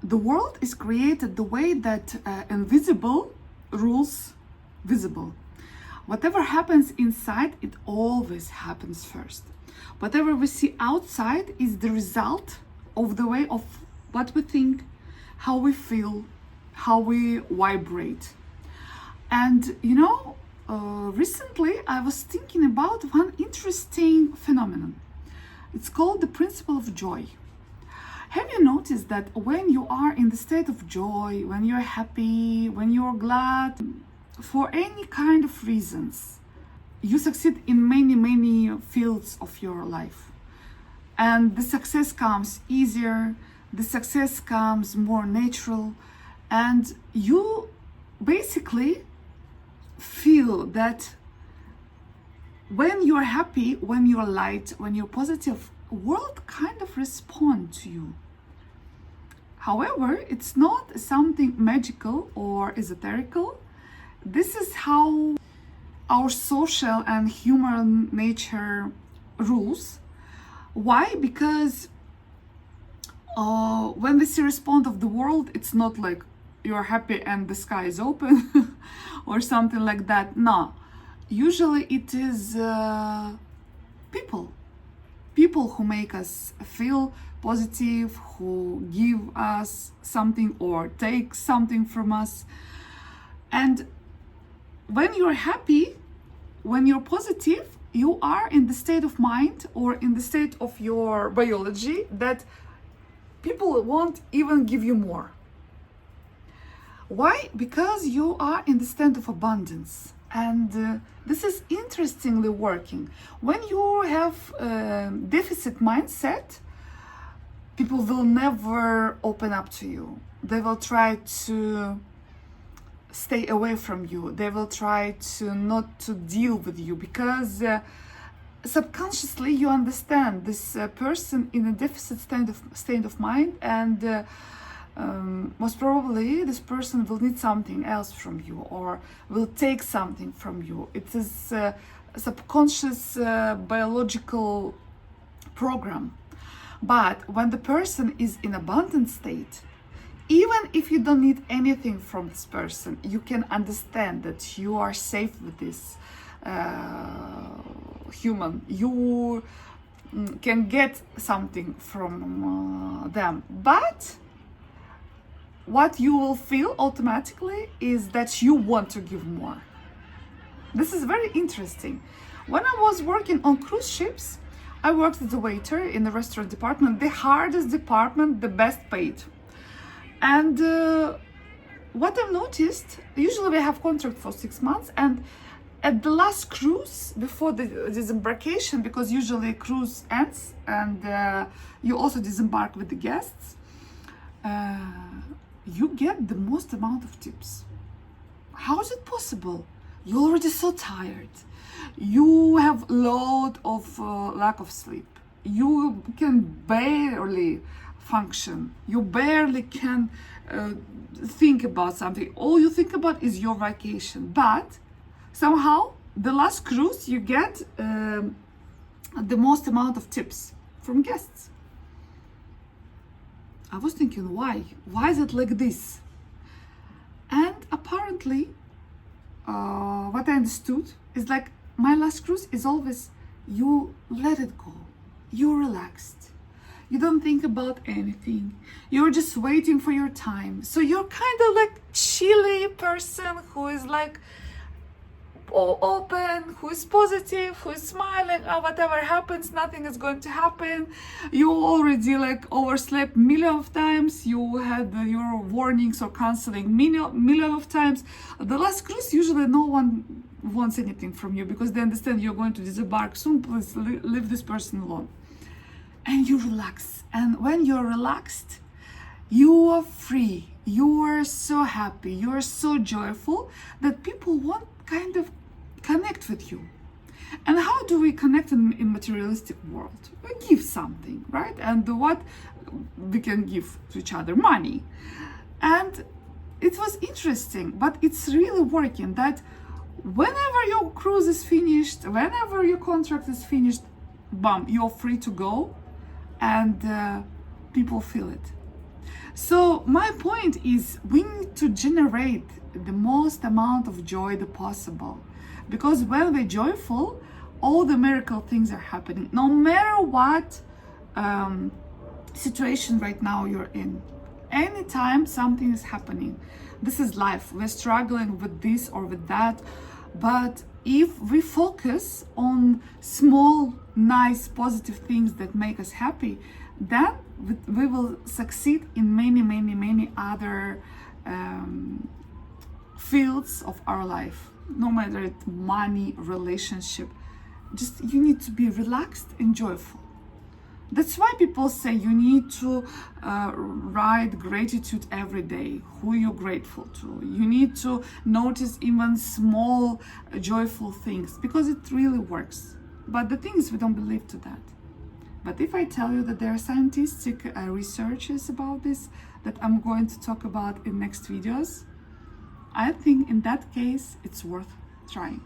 The world is created the way that invisible rules visible. Whatever happens inside, it always happens first. Whatever we see outside is the result of the way of what we think, how we feel, how we vibrate. And recently I was thinking about one interesting phenomenon. It's called the principle of joy. Have you noticed that when you are in the state of joy, when you're happy, when you're glad, for any kind of reasons, you succeed in many fields of your life. And the success comes easier, the success comes more natural, and you basically feel that when you're happy, when you're light, when you're positive, world kind of respond to you. However, it's not something magical or esoterical. This is how our social and human nature rules. Why? Because when we see response of the world, it's not like you're happy and the sky is open or something like that. No, usually it is people who make us feel positive, who give us something or take something from us. And when you're happy, when you're positive, you are in the state of mind or in the state of your biology that people won't even give you more. Why? Because you are in the state of abundance. And this is interestingly working. When you have a deficit mindset, people will never open up to you. They will try to stay away from you. They will try to not to deal with you because subconsciously you understand this person in a deficit state of mind, and most probably this person will need something else from you or will take something from you. It is a subconscious biological program. But when the person is in abundant state, even if you don't need anything from this person, you can understand that you are safe with this human. You can get something from them. But what you will feel automatically is that you want to give more. This is very interesting. When I was working on cruise ships, I worked as a waiter in the restaurant department, the hardest department, the best paid. And what I've noticed, usually we have contract for 6 months, and at the last cruise, before the disembarkation, because usually cruise ends and you also disembark with the guests, you get the most amount of tips. How is it possible? You're already so tired. You have a lot of lack of sleep. You can barely function. You barely can think about something. All you think about is your vacation. But somehow, the last cruise, you get the most amount of tips from guests. I was thinking, why? Why is it like this? And apparently, what I understood is like my last cruise is always you let it go. You're relaxed. You don't think about anything. You're just waiting for your time. So you're kind of like chilly person who is like all open, who is positive, who is smiling. Oh, whatever happens, nothing is going to happen. You already like overslept million of times. You had your warnings or counseling million of times. The last cruise, usually no one wants anything from you because they understand you're going to disembark soon. Please leave this person alone. And you relax. And when you're relaxed, you are free. You are so happy. You are so joyful that people want kind of connect with you. And how do we connect in materialistic world? We give something, right? And what we can give to each other? Money. And it was interesting, but it's really working that whenever your cruise is finished, whenever your contract is finished, bam, you're free to go, and people feel it. So my point is we need to generate the most amount of joy possible, because when we're joyful, all the miracle things are happening, no matter what situation right now you're in. Anytime something is happening, this is life, we're struggling with this or with that, but if we focus on small, nice, positive things that make us happy, then we will succeed in many other fields of our life, no matter it's money, relationship. Just you need to be relaxed and joyful. That's why people say you need to write gratitude every day, who you're grateful to. You need to notice even small joyful things, because it really works. But the thing is, we don't believe to that. But if I tell you that there are scientific researches about this that I'm going to talk about in next videos, I think in that case it's worth trying.